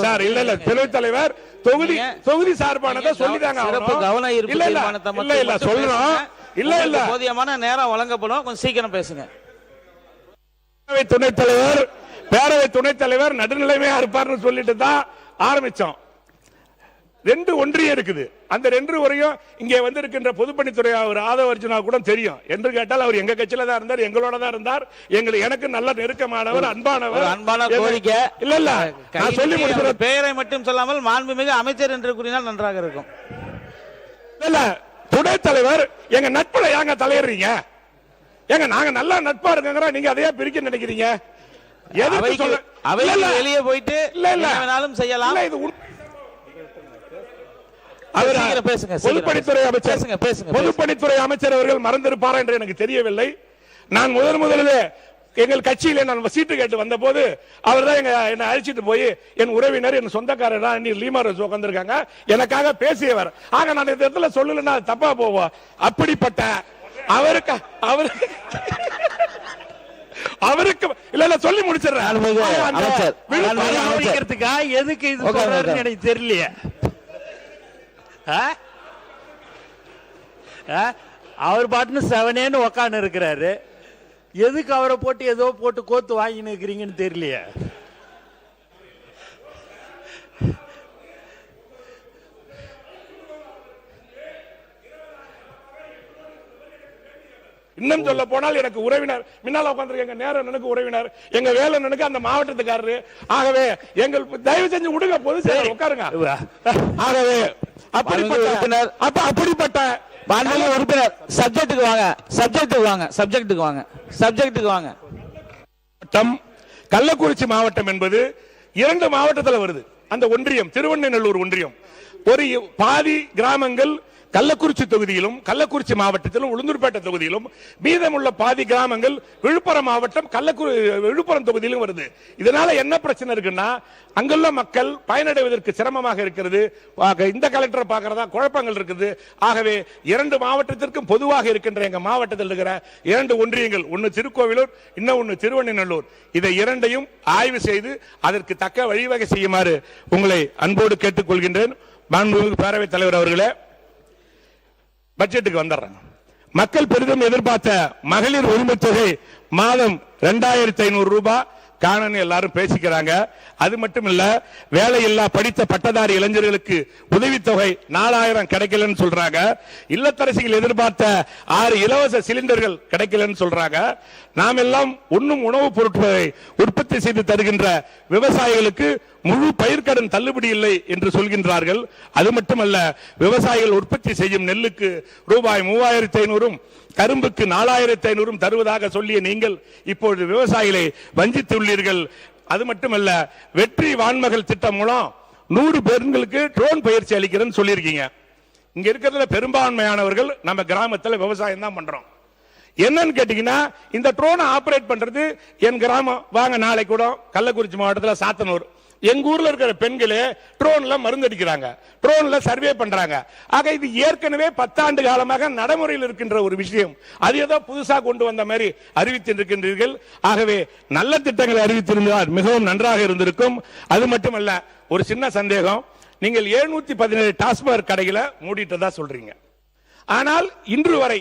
Sir இல்ல இல்ல துணைத் தலைவர் தொகுதி சார்பானதை சொல்லிதாங்க சொல்றோம். இல்ல இல்ல போதியமான நேரம் வழங்கப்படும், கொஞ்சம் சீக்கிரம் பேசுங்க. பேரவை துணைத் தலைவர் நடுநிலைமையா இருப்பார்னு சொல்லிட்டு தான் ஆரம்பிச்சோம். 2 ஒன்றியம் இருக்குது. அந்த 2 வரையும் இங்கே வந்து இருக்கின்ற பொதுப்பணித்துறை அவர் ஆதவ அர்ஜுனா கூட தெரியும் என்று கேட்டால் அவர் எங்க கட்சியில தான் இருந்தார், எங்களோட தான் இருந்தார். எனக்கு நல்ல நெருக்கமானவர், அன்பானவர். அன்பான கோரிக்கை இல்ல இல்ல நான் சொல்லி முடிக்கிற பெயரை மட்டும் சொல்லாமல் மாண்புமிகு அமைச்சர் என்று கூறினால் நன்றாக இருக்கும். இல்ல துணைத் தலைவர் எங்க நட்புல ஏங்க தலையிடுறீங்க? ஏங்க நாங்க நல்லா நட்பா இருக்கோங்கிற நீங்க அதையே பிரிக்க நினைக்கிறீங்க? வெளியே போயிட்டு இல்ல செய்யலாம். பொதுப்பணித்துறை அமைச்சர் அவர்கள் மறந்திருப்பாரா என்று எனக்கு தெரியவில்லை. நான் முதலிலே எங்கள் கட்சியில நான் சீட்டு கேட்டு வந்த போது அவர் தான் என்னை அழைச்சிட்டு போய் என் உறவினர், என் சொந்தக்காரர் லீமாரோஸ் உட்கார்ந்திருக்காங்க, எனக்காக பேசியவர். ஆக நான் இந்த இடத்துல சொல்லலன்னா தப்பா போவோம். அப்படிப்பட்ட அவருக்கு இல்ல சொல்லி முடிச்சிடறேன். எதுக்கு இது சொல்றாருன்னு எனக்கு தெரியலையே. அவர் பாட்டுன்னு செவனேன்னு உக்காந்து இருக்கிறாரு. எதுக்கு அவரை போட்டு ஏதோ போட்டு கோத்து வாங்கின்னு இருக்கிறீங்கன்னு தெரியலையே. இன்னும் சொல்ல போனால் எனக்கு உறவினர் முன்னால உட்கார்ந்திருக்க நேரம் எனக்கு உறவினர், எங்க வேலனுக்கு அந்த மாவட்டத்துக்காரரு. ஆகவே எங்கள் தயவு செஞ்சு விடுங்க, பொது செயலர் உட்காருங்க. ஆகவே அப்படிப்பட்ட உறுப்பினர் சப்ஜெக்ட்டுக்கு வாங்க. கள்ளக்குறிச்சி மாவட்டம் என்பது 2 மாவட்டத்தில் வருது. அந்த ஒன்றியம் திருவண்ணநல்லூர் ஒன்றியம். ஒரு பாதி கிராமங்கள் கள்ளக்குறிச்சி தொகுதியிலும் கள்ளக்குறிச்சி மாவட்டத்திலும் உளுந்தூர்பேட்டை தொகுதியிலும், மீதமுள்ள பாதி கிராமங்கள் விழுப்புரம் மாவட்டம் விழுப்புரம் தொகுதியிலும் வருது. இதனால என்ன பிரச்சனை இருக்குன்னா, அங்குள்ள மக்கள் பயனடைவதற்கு சிரமமாக இருக்கிறது. இந்த கலெக்டரை பார்க்கறதா குழப்பங்கள் இருக்குது. ஆகவே 2 மாவட்டத்திற்கும் பொதுவாக இருக்கின்ற எங்க மாவட்டத்தில் இருக்கிற 2 ஒன்றியங்கள், ஒன்னு திருக்கோவிலூர், இன்னொன்னு திருவண்ணநல்லூர், இதை 2ஐயும் ஆய்வு செய்து அதற்கு தக்க வழிவகை செய்யுமாறு உங்களை அன்போடு கேட்டுக்கொள்கின்றேன். மாண்புமிகு பேரவைத் தலைவர் அவர்களே, பட்ஜெட்டுக்கு வந்துடுறாங்க. மக்கள் பெரிதும் எதிர்பார்த்த மகளிர் உரிமை தொகை மாதம் 2500 ரூபாய் காணன்னு எல்லாரும் பேசிக்கிறாங்க. அது மட்டும் இல்ல, வேலையில்லா படித்த பட்டதாரி இளைஞர்களுக்கு உதவித்தொகை 4000 கிடைக்கலன்னு சொல்றாங்க. இல்லத்தரசிகள் எதிர்பார்த்த 6 இலவச சிலிண்டர்கள் கிடைக்கலன்னு சொல்றாங்க. நாம் எல்லாம் உண்ணும் உணவுப் பொருட்களை உற்பத்தி செய்து தருகின்ற விவசாயிகளுக்கு முழு பயிர்க்கடன் தள்ளுபடி இல்லை என்று சொல்கின்றார்கள். அது மட்டுமல்ல, விவசாயிகள் உற்பத்தி செய்யும் நெல்லுக்கு ரூபாய் 3500, கரும்புக்கு 4500 தருவதாக சொல்லிய நீங்கள் இப்பொழுது விவசாயிகளை வஞ்சித்துள்ளீர்கள். அது மட்டுமல்ல, வெற்றி வான்மகள் திட்டம் மூலம் 100 பெண்களுக்கு ட்ரோன் பயிற்சி அளிக்கிறேன்னு சொல்லியிருக்கீங்க. இங்க இருக்கிறதுல பெரும்பான்மையானவர்கள் நம்ம கிராமத்தில் விவசாயம் தான் பண்றோம். என்னன்னு கேட்டீங்கன்னா, இந்த ட்ரோனை ஆபரேட் பண்றது என் கிராமம். வாங்க நாளை கூட கள்ளக்குறிச்சி மாவட்டத்தில் சாத்தனூர், எங்க ஊர்ல இருக்கிற பெண்களே ட்ரோன்ல மருந்தடிக்கிறாங்க, ட்ரோன்ல சர்வே பண்றாங்க. ஆக இது ஏற்கனவே 10 ஆண்டு காலமாக நடைமுறையில் இருக்கின்ற ஒரு விஷயம். அது ஏதோ புதுசா கொண்டு வந்த மாதிரி அறிவித்திருக்கின்றீர்கள். ஆகவே நல்ல திட்டங்களை அறிவித்திருந்தால் மிகவும் நன்றாக இருந்திருக்கும். அது மட்டுமல்ல, ஒரு சின்ன சந்தேகம், நீங்கள் 717 டாஸ்மாக் கடைகளை மூடிட்டதா சொல்றீங்க. ஆனால் இன்று வரை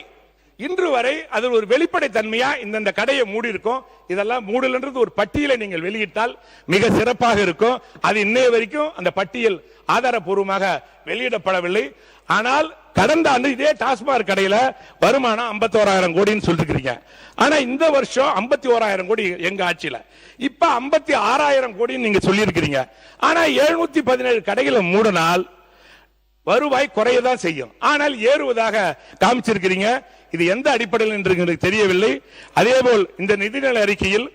அது ஒரு வெளிப்படை தன்மையா இந்த கடையை மூடி இருக்கும். இதெல்லாம் மூடல்ன்றது ஒரு பட்டியலை நீங்கள் வெளியிட்டால் மிக சிறப்பாக இருக்கும். அது இன்னைய வரைக்கும் அந்த பட்டியல் ஆதாரப்பூர்வமாக வெளியிடப்படவில்லை. ஆனால் கடந்த ஆண்டு இதே டாஸ்மாக் கடையில வருமானம் 51,000 கோடின்னு சொல்லிருக்கீங்க. ஆனா இந்த வருஷம் 51,000 கோடி எங்க ஆட்சியில, இப்ப 56,000 கோடின்னு நீங்க சொல்லி இருக்கிறீங்க. ஆனா 717 கடைகளை மூடினால் வருவாய் குறையதான் செய்யும், ஆனால் ஏறுவதாக காமிச்சிருக்கிறீங்க. இது எந்த அடிப்படையில் என்று தெரியவில்லை. அதேபோல் இந்த நிதிநிலை அறிக்கையில்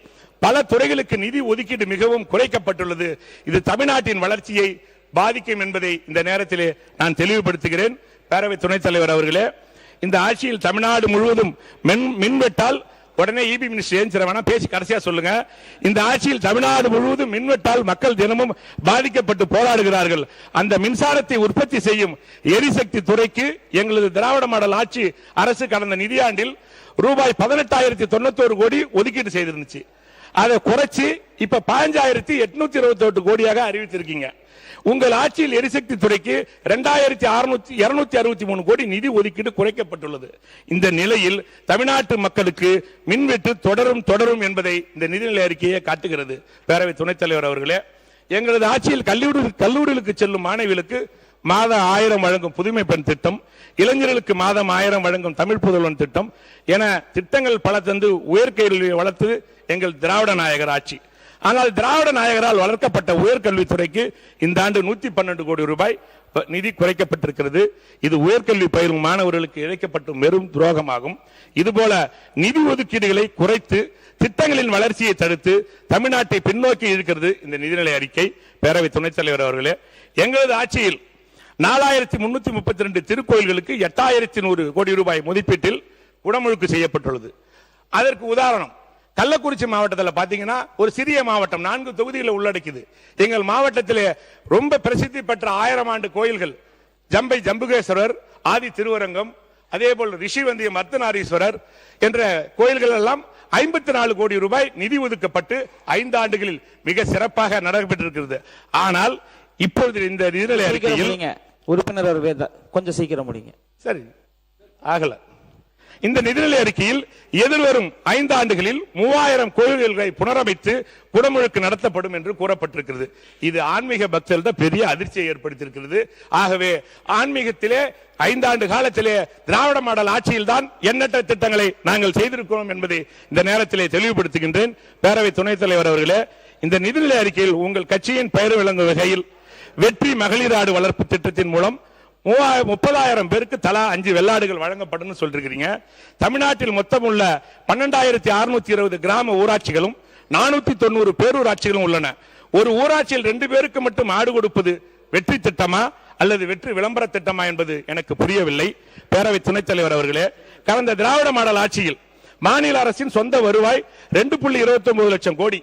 பல துறைகளுக்கு நிதி ஒதுக்கீடு மிகவும் குறைக்கப்பட்டுள்ளது. இது தமிழ்நாட்டின் வளர்ச்சியை பாதிக்கும் என்பதை இந்த நேரத்திலே நான் தெளிவுபடுத்துகிறேன். பேரவை துணைத் தலைவர் அவர்களே, இந்த ஆட்சியில் தமிழ்நாடு முழுவதும் மின்வெட்டால் உடனே இபி மினிஸ்டர் ஏன் பேசி கடைசியா சொல்லுங்க. இந்த ஆட்சியில் தமிழ்நாடு முழுவதும் மின்வெட்டால் மக்கள் தினமும் பாதிக்கப்பட்டு போராடுகிறார்கள். அந்த மின்சாரத்தை உற்பத்தி செய்யும் எரிசக்தி துறைக்கு எங்களது திராவிட மாடல் ஆட்சி அரசு கடந்த நிதியாண்டில் ரூபாய் 18,091 கோடி ஒதுக்கீடு செய்திருந்துச்சு. அதை குறைச்சு இப்ப 15,828 கோடியாக அறிவித்திருக்கீங்க. உங்கள் ஆட்சியில் எரிசக்தி துறைக்கு 2,263 கோடி நிதி ஒதுக்கீடு குறைக்கப்பட்டுள்ளது. இந்த நிலையில் தமிழ்நாட்டு மக்களுக்கு மின்வெட்டு தொடரும் என்பதை இந்த நிதிநிலை அறிக்கையை காட்டுகிறது. பேரவை துணைத் தலைவர் அவர்களே, எங்களது ஆட்சியில் கல்லூரிகளுக்கு செல்லும் மாணவிகளுக்கு மாதம் 1000 வழங்கும் புதுமை பெண் திட்டம், இளைஞர்களுக்கு மாதம் 1000 வழங்கும் தமிழ் புதல்வன் திட்டம் என திட்டங்கள் பல தந்து உயர்கல்வியை வளர்த்து எங்கள் திராவிட நாயகர் ஆட்சி. ஆனால் திராவிட நாயகரால் வளர்க்கப்பட்ட உயர்கல்வித்துறைக்கு இந்த ஆண்டு 112 கோடி ரூபாய் நிதி குறைக்கப்பட்டிருக்கிறது. இது உயர்கல்வி பயிலும் மாணவர்களுக்கு இழைக்கப்பட்ட பெரும் துரோகமாகும். இதுபோல நிதி ஒதுக்கீடுகளை குறைத்து திட்டங்களின் வளர்ச்சியை தடுத்து தமிழ்நாட்டை பின்னோக்கி இருக்கிறது இந்த நிதிநிலை அறிக்கை. பேரவை துணைத் தலைவர் அவர்களே, எங்களது ஆட்சியில் 4332 திருக்கோயில்களுக்கு 8100 கோடி ரூபாய் மதிப்பீட்டில் குடமுழுக்கு செய்யப்பட்டுள்ளது. அதற்கு உதாரணம், கள்ளக்குறிச்சி மாவட்டத்தில் பாத்தீங்கன்னா ஒரு சிறிய மாவட்டம், 4 தொகுதிகளை உள்ளடக்கியது. எங்கள் மாவட்டத்திலே ரொம்ப பிரசித்தி பெற்ற 1000 ஆண்டு கோயில்கள் ஜம்பை ஜம்புகேஸ்வரர், ஆதி திருவரங்கம், அதே போல் ரிஷிவந்தியம் அர்த்தநாரீஸ்வரர் என்ற கோயில்கள் எல்லாம் 54 கோடி ரூபாய் நிதி ஒதுக்கப்பட்டு 5 ஆண்டுகளில் மிக சிறப்பாக நடைபெற்றிருக்கிறது. ஆனால் இப்பொழுது இந்த நிதிநிலை அறிக்கையில் உறுப்பினர் கொஞ்சம் சீக்கிரம் முடிங்க. சரி, ஆகல. இந்த நிதிநிலை அறிக்கையில் எதிர்வரும் 5 ஆண்டுகளில் 3000 கோயில்களை புனரமைத்து குடமுழுக்கு நடத்தப்படும் என்று கூறப்பட்டிருக்கிறது. இது ஆன்மீக பக்தர்கள் பெரிய அதிர்ச்சியை ஏற்படுத்தியிருக்கிறது. ஆகவே ஆன்மீகத்திலே 5 ஆண்டு காலத்திலே திராவிட மாடல் ஆட்சியில் தான் எண்ணற்ற திட்டங்களை நாங்கள் செய்திருக்கிறோம் என்பதை இந்த நேரத்திலே தெளிவுபடுத்துகின்றேன். பேரவை துணைத் தலைவர் அவர்களே, இந்த நிதிநிலை அறிக்கையில் உங்கள் கட்சியின் பெயர் விளங்கும் வகையில் வெற்றி மகளிர் ஆடு வளர்ப்பு திட்டத்தின் மூலம் 30,000 பேருக்கு தலா 5 வெள்ளாடுகள் வழங்கப்படும் சொல்றீங்க. தமிழ்நாட்டில் மொத்தம் உள்ள 12,620 கிராம ஊராட்சிகளும் 490 பேரூராட்சிகளும் உள்ளன. ஒரு ஊராட்சியில் 2 பேருக்கு மட்டும் ஆடு கொடுப்பது வெற்றி திட்டமா அல்லது வெற்றி விளம்பர திட்டமா என்பது எனக்கு புரியவில்லை. பேரவை துணைத் தலைவர் அவர்களே, கடந்த திராவிட மாடல் ஆட்சியில் மாநில அரசின் சொந்த வருவாய் 2.29 லட்சம் கோடி.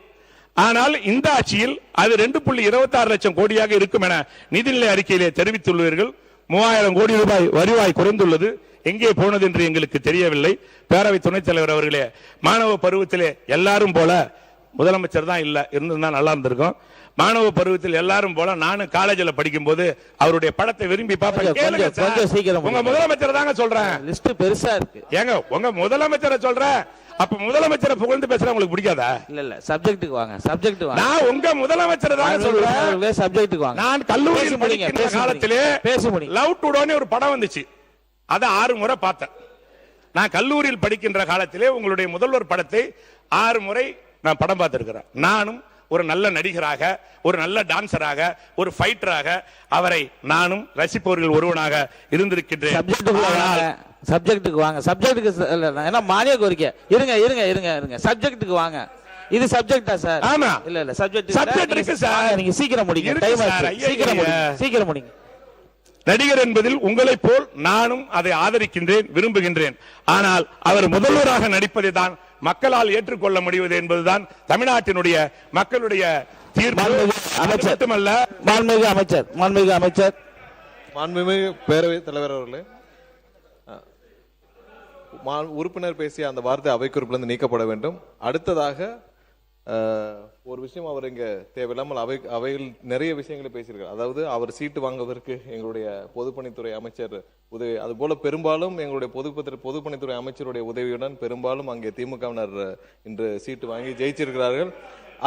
ஆனால் இந்த ஆட்சியில் அது 2.26 லட்சம் கோடியாக இருக்கும் என நிதிநிலை அறிக்கையிலே தெரிவித்துள்ளீர்கள். 3000 கோடி ரூபாய் வருவாய் குறைந்துள்ளது. எங்கே போனது என்று எங்களுக்கு தெரியவில்லை. பேரவை துணைத் தலைவர் அவர்களே, மாணவ பருவத்திலே எல்லாரும் போல முதலமைச்சர் தான் இல்ல இருந்தா நல்லா இருந்திருக்கும். மாணவ பருவத்தில் எல்லாரும் போல நானும் காலேஜில் படிக்கும் போது அவருடைய படத்தை விரும்பி பார்ப்பேன். உங்க முதலமைச்சர் தாங்க சொல்றேன், லிஸ்ட் பெருசா இருக்கு. ஏங்க உங்க முதலமைச்சரை சொல்றேன். அப்ப முதலமைச்சரை புகழ்ந்து பேசுற உங்களுக்கு பிடிக்காதா? இல்ல சப்ஜெக்ட்டுக்கு வாங்க, சப்ஜெக்ட் வாங்க. நான் உங்க முதலமைச்சர் தான் சொல்றேன், சப்ஜெக்ட்டுக்கு வாங்க. நான் கல்லூரியில் படிக்கிற காலத்திலே லவ் டுடேன்னு ஒரு படம் வந்துச்சு. அதை 6 முறை பார்த்தேன். நான் கல்லூரியில் படிக்கின்ற காலத்திலே உங்களுடைய முதல்வர் படத்தை 6 முறை நான் படம் பார்த்திருக்கிறேன். நானும் ஒரு நல்ல நடிகராக, ஒரு நல்ல டான்சராக, ஒரு ஃபைட்டராக அவரை நானும் ரசிப்பவர்கள் ஒருவனாக இருந்திருக்கின்றேன். சப்ஜெக்ட்டுக்கு வாங்க. சப்ஜெக்ட்டுக்கு என்ன மானிய கோரிக்கை? இருங்க இருங்க இருங்க இருங்க சப்ஜெக்ட்டுக்கு வாங்க. இது சப்ஜெக்ட்டா சார்? ஆமா. இல்ல இல்ல சப்ஜெக்ட் இருக்கு சார். நீங்க சீக்கிரம் முடிங்க. டைம் ஆச்சு. சீக்கிரம் முடிங்க. நடிகர் என்பதில் உங்களைப் போல் நானும் அதை ஆதரிக்கின்றேன், விரும்புகின்றேன். ஆனால் அவர் முதல்வராக நடிப்பதை தான் மக்களால் ஏற்றுக்கொள்ள முடிவது என்பதுதான் தமிழ்நாட்டினுடைய மக்களுடைய தீர்ப்பு. மட்டுமல்ல, மாண்புமிகு அமைச்சர் மாண்புமிகு பேரவைத் தலைவர் அவர்களே, உறுப்பினர் பேசிய அந்த வார்த்தை அவைக்குறிப்பிலிருந்து நீக்கப்பட வேண்டும். அடுத்ததாக ஒரு விஷயம், அவர் இங்க தேவையில்லாமல் அவையில் நிறைய விஷயங்களை பேசியிருக்கார். அதாவது அவர் சீட்டு வாங்குவதற்கு எங்களுடைய பொதுப்பணித்துறை அமைச்சர் உதவி, அதுபோல பெரும்பாலும் எங்களுடைய பொதுப்பணித்துறை அமைச்சருடைய உதவியுடன் பெரும்பாலும் அங்கே திமுகவினர் இன்று சீட்டு வாங்கி ஜெயிச்சிருக்கிறார்கள்.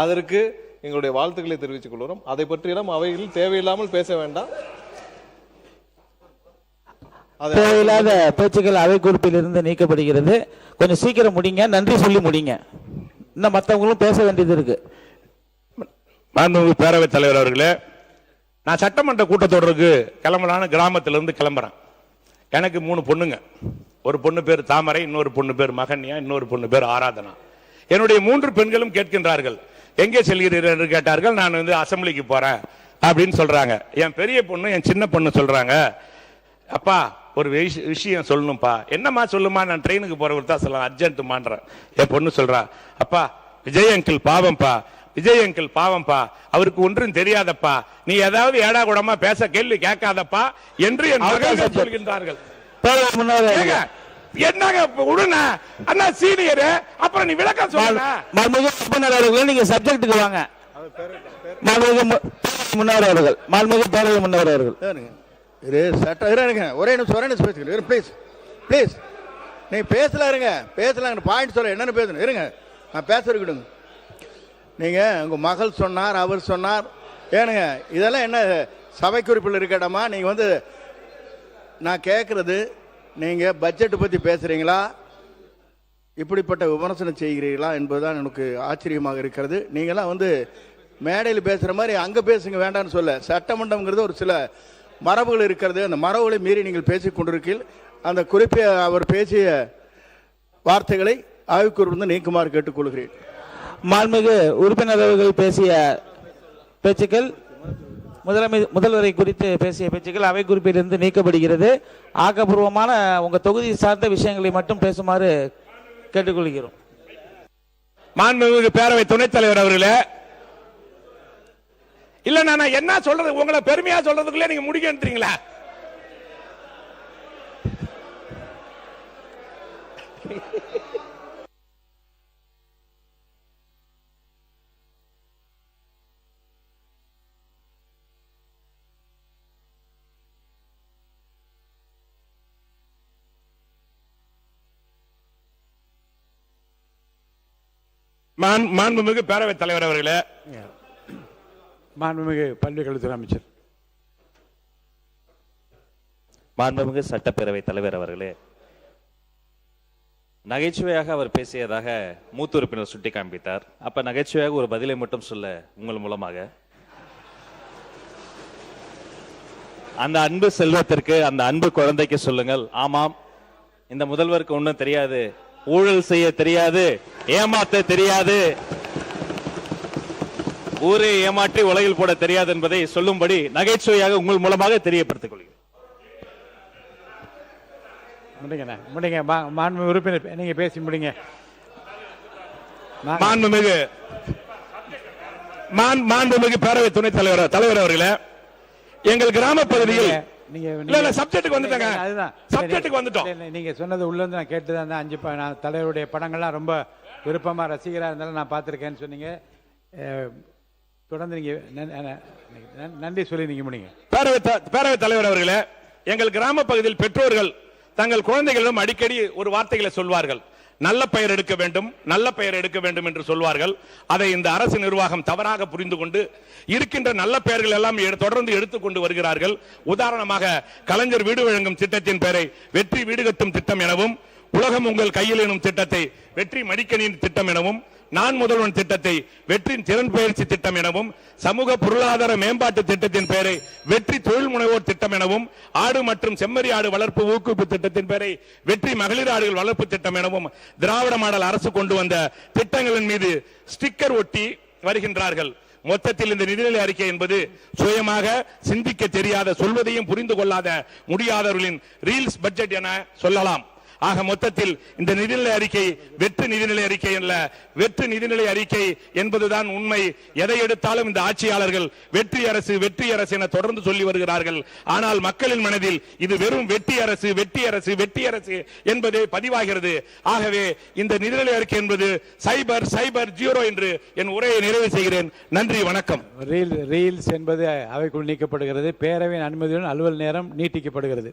அதற்கு எங்களுடைய வாழ்த்துக்களை தெரிவித்துக் கொள்கிறோம். அதை பற்றியெல்லாம் அவையில் தேவையில்லாமல் பேச வேண்டாம். தேவையில்லாத பேச்சுக்கள் அவை குறிப்பில் இருந்து நீக்கப்படுகிறது. கொஞ்சம் சீக்கிரம் முடிங்க, நன்றி சொல்லி முடிங்க. இன்னும் மற்றவங்களும் பேச வேண்டியது இருக்கு. பேரவைத் தலைவர் அவர்களே, நான் சட்டமன்ற கூட்டத்தொடருக்கு கிளம்பலான்னு கிராமத்திலிருந்து கிளம்புறேன். எனக்கு 3 பொண்ணுங்க. ஒரு பொண்ணு பேர் தாமரை, இன்னொரு பொண்ணு பேர் மகன்யா, இன்னொரு பொண்ணு பேர் ஆராதனா. என்னுடைய 3 பெண்களும் கேட்கின்றார்கள், எங்கே செல்கிறீர்கள் என்று கேட்டார்கள். நான் அசம்பிளிக்கு போறேன் அப்படின்னு சொல்றாங்க. என் பெரிய பொண்ணு என் சின்ன பொண்ணு சொல்றாங்க, அப்பா ஒரு விஷயம் சொல்லணும்பா. என்னம்மா சொல்லுமா? நான் ட்ரெயினுக்கு போறவர் தான் சொல்லலாம், அர்ஜென்ட்டுமான்றேன். என் பொண்ணு சொல்றா, அப்பா விஜய் அங்கிள் பாவம்பா, விஜய் அங்கிள் பாவம்பா, அவருக்கு ஒன்றும் தெரியாதப்பா, நீ ஏதாவது ஏடா கூடமா பேச கேள்வி கேட்காதப்பா என்று என் மகள்கள் சொல்கின்றார்கள். என்னங்க உடனே அண்ணா சீனியர், அப்புறம் நீ விளக்கம் சொல்லுங்க. மாண்புமிகு உறுப்பினர் அவர்களே, நீங்க சப்ஜெக்ட்டுக்கு வாங்க. மாண்புமிகு முன்னவர் அவர்கள், மாண்புமிகு பேரவை முன்னவர் அவர்கள். சட்டம் இருங்க, ஒரே நிமிஷம் பேசுகிறேன். ப்ளீஸ் ப்ளீஸ், நீங்க பேசலாருங்க, பேசலாங்க. பாயிண்ட் சொல்ல என்னன்னு பேசணும், இருங்க நான் பேச இருக்கட்டும். நீங்க உங்க மகள் சொன்னார், அவர் சொன்னார், ஏனுங்க இதெல்லாம் என்ன சபை குறிப்பில் இருக்கட்டமா? நீங்க வந்து நான் கேட்கறது, நீங்க பட்ஜெட் பத்தி பேசுறீங்களா, இப்படிப்பட்ட விமர்சனம் செய்கிறீர்களா என்பதுதான் எனக்கு ஆச்சரியமாக இருக்கிறது. நீங்களாம் வந்து மேடையில் பேசுற மாதிரி அங்க பேசுங்க, வேண்டாம்னு சொல்ல. சட்டமன்றம்ங்கிறது ஒரு சில மரபுகள் இருக்கிறது, அந்த மரபுகளை மீறி நீங்கள் பேசிக் கொண்டிருக்கீர்கள். அந்த குறிப்பிய அவர் பேசிய வார்த்தைகளை ஆய்வுக்குறிப்பிலிருந்து நீக்குமாறு கேட்டுக்கொள்கிறேன். மாண்புமிகு உறுப்பினர் அவர்கள் பேசிய பேச்சுக்கள், முதல்வரை குறித்து பேசிய பேச்சுக்கள் அவை குறிப்பிலிருந்து நீக்கப்படுகிறது. ஆக்கப்பூர்வமான உங்க தொகுதி சார்ந்த விஷயங்களை மட்டும் பேசுமாறு கேட்டுக்கொள்கிறோம். மாண்புமிகு பேரவை துணைத் தலைவர் அவர்களே, இல்ல நான் என்ன சொல்றது, உங்களை பெருமையா சொல்றதுக்குள்ளே நீங்க முடிக்கிறீங்களா? மாண்புமிகு பேரவைத் தலைவர் அவர்களே, மாண்புமிகு பள்ளிக்கல்வித்துறை அமைச்சர், மாண்புமிகு சட்டப்பேரவை தலைவர் அவர்களே, நகைச்சுவையாக அவர் பேசியதாக மூத்த உறுப்பினர் சுட்டி காண்பித்தார். அப்ப நகைச்சுவையாக ஒரு பதிலை மட்டும் சொல்ல உங்கள் மூலமாக, அந்த அன்பு செல்வத்திற்கு, அந்த அன்பு குழந்தைக்கு சொல்லுங்கள், ஆமாம் இந்த முதல்வருக்கு ஒன்றும் தெரியாது, ஊழல் செய்ய தெரியாது, ஏமாத்த தெரியாது, ஊரை ஏமாற்றி உலகில் போட தெரியாது என்பதை சொல்லும்படி நகைச்சுவையாக உங்கள் மூலமாக தெரியப்படுத்திக் கொள்கிறேன். முடிங்க மாண்புமிகு உறுப்பினர், நீங்க பேசி முடிங்க. மாண்புமிகு பேரவை துணைத் தலைவர் அவர்களே, எங்கள் கிராம பகுதியில் சப்ஜெக்ட்டுக்கு வந்துட்டாங்க. அதுதான் சப்ஜெக்ட்டுக்கு வந்துட்டோம். நீங்க சொன்னது உள்ள இருந்து நான் கேட்டு தான் 5 நான் தலைவருடைய படங்கள்லாம் ரொம்ப விருப்பமா ரசிகரா இருந்தாலும் நான் பார்த்திருக்கேன்னு சொன்னீங்க. தொடர்ந்து நீங்க நன்றி சொல்லி நீங்க முடிங்க. பேரவை தலைவர் அவர்களே, எங்கள் கிராம பகுதியில் பெற்றோர்கள் தங்கள் குழந்தைகளிடம் அடிக்கடி ஒரு வார்த்தைகளை சொல்வார்கள், நல்ல பெயர் எடுக்க வேண்டும், நல்ல பெயர் எடுக்க வேண்டும் என்று சொல்வார்கள். அதை இந்த அரசு நிர்வாகம் தவறாக புரிந்து கொண்டு இருக்கின்ற நல்ல பெயர்கள் எல்லாம் தொடர்ந்து எடுத்துக்கொண்டு வருகிறார்கள். உதாரணமாக கலைஞர் வீடு வழங்கும் திட்டத்தின் பெயரை வெற்றி வீடு கட்டும் திட்டம் எனவும், உலகம் உங்கள் கையில் எனும் திட்டத்தை வெற்றி மடிக்கணியின் திட்டம் எனவும், நான் முதல்வன் திட்டத்தை வெற்றி திறன் பயிற்சி திட்டம் எனவும், சமூக பொருளாதார மேம்பாட்டு திட்டத்தின் பெயரை வெற்றி தொழில் முனைவோர் திட்டம் எனவும், ஆடு மற்றும் செம்மறி ஆடு வளர்ப்பு ஊக்குவிப்பு திட்டத்தின் பெயரை வெற்றி மகளிர் ஆடுகள் வளர்ப்பு திட்டம் எனவும், திராவிட மாடல் அரசு கொண்டு வந்த திட்டங்களின் மீது ஸ்டிக்கர் ஒட்டி வருகின்றார்கள். மொத்தத்தில் இந்த நிதிநிலை அறிக்கை என்பது சுயமாக சிந்திக்க தெரியாத, சொல்வதையும் புரிந்து கொள்ளாத முடியாதவர்களின் ரீல்ஸ் பட்ஜெட் என சொல்லலாம். ஆக மொத்தத்தில் இந்த நிதிநிலை அறிக்கை வெற்று நிதிநிலை அறிக்கை அல்ல, வெற்று நிதிநிலை அறிக்கை என்பதுதான் உண்மை. எதை எடுத்தாலும் இந்த ஆட்சியாளர்கள் வெற்றி அரசு வெற்றி அரசு என தொடர்ந்து சொல்லி வருகிறார்கள். ஆனால் மக்களின் மனதில் இது வெறும் வெற்றி அரசு வெற்றி அரசு வெற்றி அரசு என்பதே பதிவாகிறது. ஆகவே இந்த நிதிநிலை அறிக்கை என்பது சைபர் சைபர் ஜீரோ என்று என் உரையை நிறைவு செய்கிறேன். நன்றி, வணக்கம். ரீல்ஸ் என்பது அவைக்குள் நீக்கப்படுகிறது. பேரவையின் அனுமதியுடன் அலுவல் நேரம் நீட்டிக்கப்படுகிறது.